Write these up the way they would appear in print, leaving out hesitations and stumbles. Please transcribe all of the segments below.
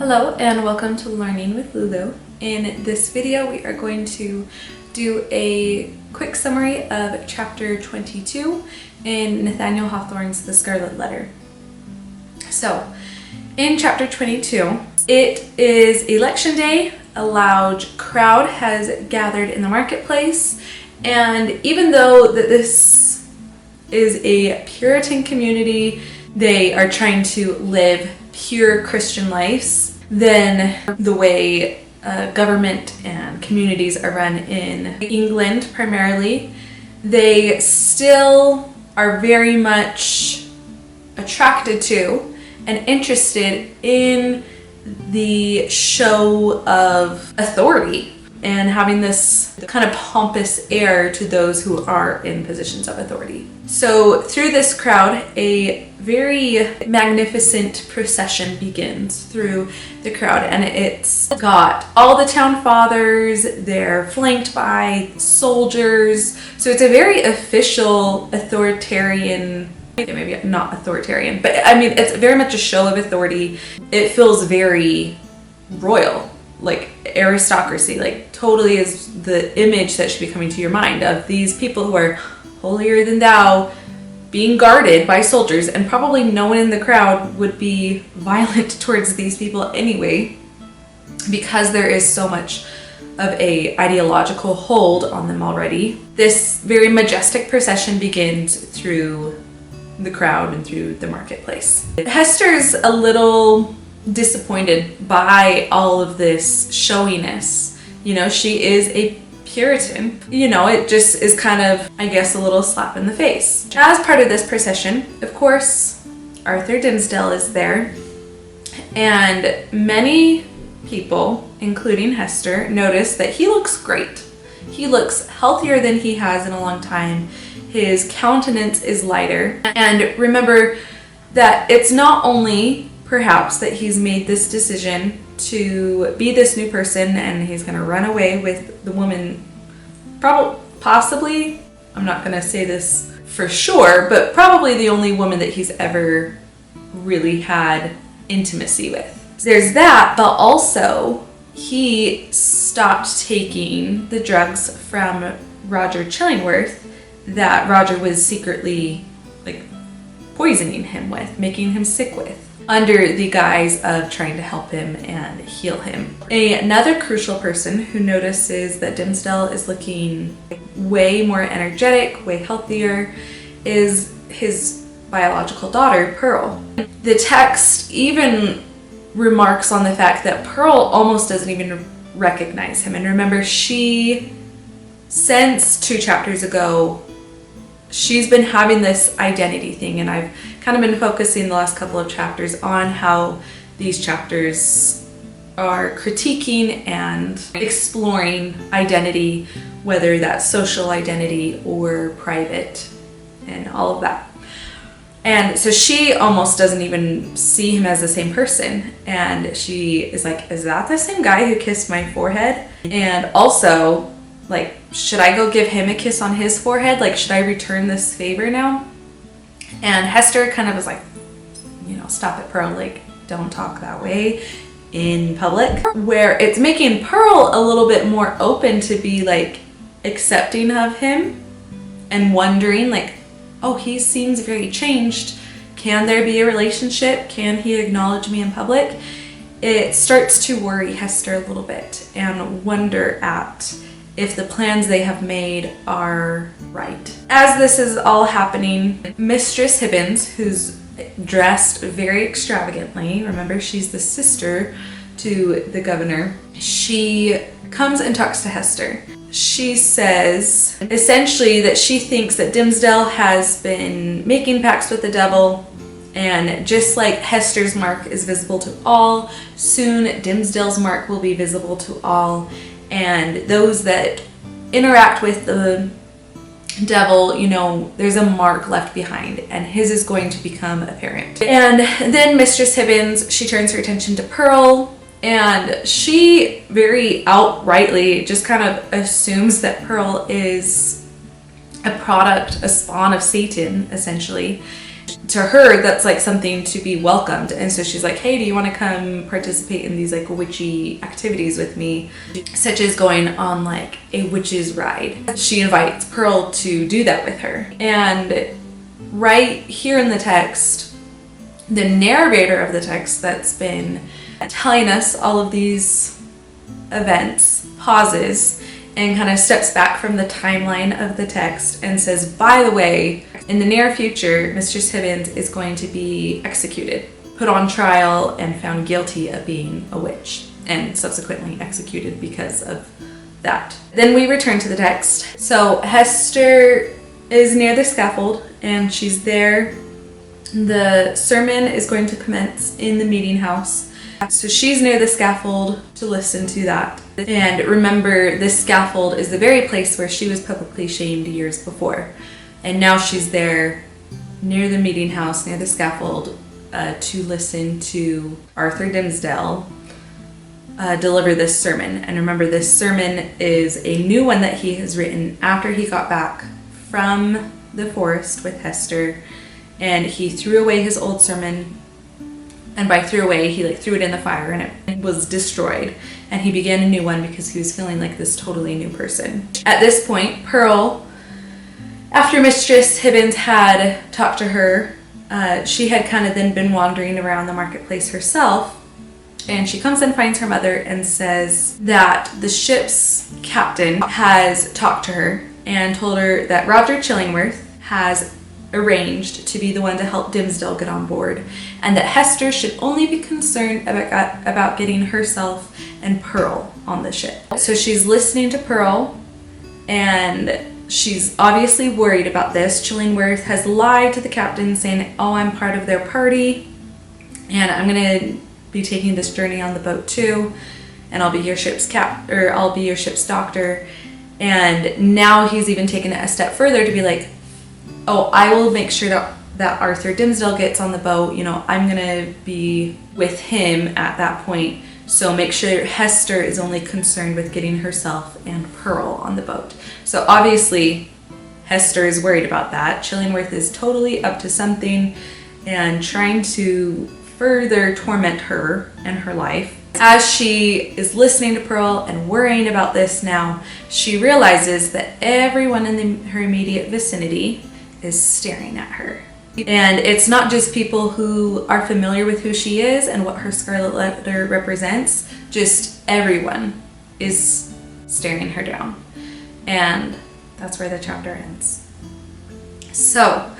Hello and welcome to Learning with Lulu. In this video we are going to do a quick summary of chapter 22 in Nathaniel Hawthorne's The Scarlet Letter. So in chapter 22 it is election day. A loud crowd has gathered in the marketplace, and even though that this is a Puritan community, they are trying to live pure Christian lives than the way government and communities are run in England primarily. They still are very much attracted to and interested in the show of authority and having this kind of pompous air to those who are in positions of authority. So through this crowd, a very magnificent procession begins through the crowd, and it's got all the town fathers, they're flanked by soldiers. So it's a very official, authoritarian, maybe not authoritarian, but I mean, it's very much a show of authority. It feels very royal, like aristocracy, like totally is the image that should be coming to your mind of these people who are holier than thou being guarded by soldiers, and probably no one in the crowd would be violent towards these people anyway, because there is so much of a ideological hold on them already. This very majestic procession begins through the crowd and through the marketplace. Hester's a little disappointed by all of this showiness. You know, she is a Puritan. You know, it just is kind of, I guess, a little slap in the face. As part of this procession, of course, Arthur Dimmesdale is there, and many people, including Hester, notice that he looks great. He looks healthier than he has in a long time. His countenance is lighter. And remember that it's not only perhaps that he's made this decision to be this new person and he's going to run away with the woman, possibly, I'm not going to say this for sure, but probably the only woman that he's ever really had intimacy with. There's that, but also he stopped taking the drugs from Roger Chillingworth that Roger was secretly like poisoning him with, making him sick with, under the guise of trying to help him and heal him. Another crucial person who notices that Dimmesdale is looking way more energetic, way healthier, is his biological daughter, Pearl. The text even remarks on the fact that Pearl almost doesn't even recognize him. And remember, she, since 2 chapters ago, she's been having this identity thing, and I've kind of been focusing the last couple of chapters on how these chapters are critiquing and exploring identity, whether that's social identity or private and all of that. And so she almost doesn't even see him as the same person, and she is like, is that the same guy who kissed my forehead? And also, like, should I go give him a kiss on his forehead? Like, should I return this favor now? And Hester kind of was like, you know, stop it, Pearl, like, don't talk that way in public. Where it's making Pearl a little bit more open to be like accepting of him and wondering like, oh, he seems very changed. Can there be a relationship? Can he acknowledge me in public? It starts to worry Hester a little bit and wonder at if the plans they have made are right. As this is all happening, Mistress Hibbins, who's dressed very extravagantly, remember she's the sister to the governor, she comes and talks to Hester. She says essentially that she thinks that Dimmesdale has been making pacts with the devil, and just like Hester's mark is visible to all, soon Dimmesdale's mark will be visible to all. And those that interact with the devil, you know, there's a mark left behind, and his is going to become apparent. And then Mistress Hibbins, she turns her attention to Pearl, and she very outrightly just kind of assumes that Pearl is a product, a spawn of Satan, essentially. To her, that's like something to be welcomed. And so she's like, hey, do you want to come participate in these like witchy activities with me? Such as going on like a witch's ride. She invites Pearl to do that with her. And right here in the text, the narrator of the text that's been telling us all of these events pauses and kind of steps back from the timeline of the text and says, by the way, in the near future, Mistress Hibbins is going to be executed, put on trial, and found guilty of being a witch, and subsequently executed because of that. Then we return to the text. So Hester is near the scaffold, and she's there. The sermon is going to commence in the meeting house. So she's near the scaffold to listen to that. And remember, this scaffold is the very place where she was publicly shamed years before. And now she's there near the meeting house, near the scaffold, to listen to Arthur Dimmesdale deliver this sermon. And remember, this sermon is a new one that he has written after he got back from the forest with Hester. And he threw away his old sermon. And by threw away, he like threw it in the fire and it was destroyed. And he began a new one because he was feeling like this totally new person. At this point, Pearl, after Mistress Hibbins had talked to her, she had kind of then been wandering around the marketplace herself, and she comes and finds her mother and says that the ship's captain has talked to her and told her that Roger Chillingworth has arranged to be the one to help Dimmesdale get on board, and that Hester should only be concerned about getting herself and Pearl on the ship. So she's listening to Pearl, and she's obviously worried about this. Chillingworth has lied to the captain saying, oh, I'm part of their party and I'm gonna be taking this journey on the boat too, and I'll be your ship's I'll be your ship's doctor. And now he's even taken it a step further to be like, oh, I will make sure that Arthur Dimmesdale gets on the boat. You know, I'm gonna be with him at that point. So make sure Hester is only concerned with getting herself and Pearl on the boat. So obviously Hester is worried about that. Chillingworth is totally up to something and trying to further torment her and her life. As she is listening to Pearl and worrying about this now, she realizes that everyone in her immediate vicinity is staring at her. And it's not just people who are familiar with who she is and what her scarlet letter represents, just everyone is staring her down. And that's where the chapter ends. So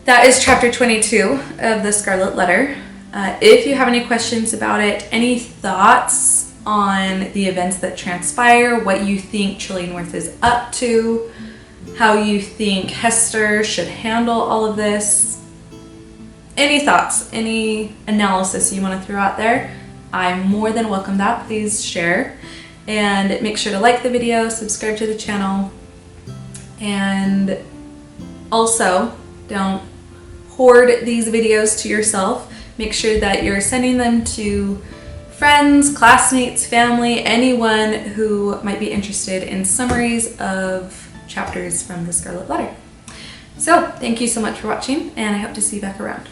that is chapter 22 of the Scarlet Letter. If you have any questions about it, any thoughts on the events that transpire, what you think Chillingworth is up to, how you think Hester should handle all of this, any thoughts, any analysis you want to throw out there, I'm more than welcome that. Please share and make sure to like the video, subscribe to the channel, and also don't hoard these videos to yourself. Make sure that you're sending them to friends, classmates, family, anyone who might be interested in summaries of chapters from the Scarlet Letter. So thank you so much for watching, and I hope to see you back around.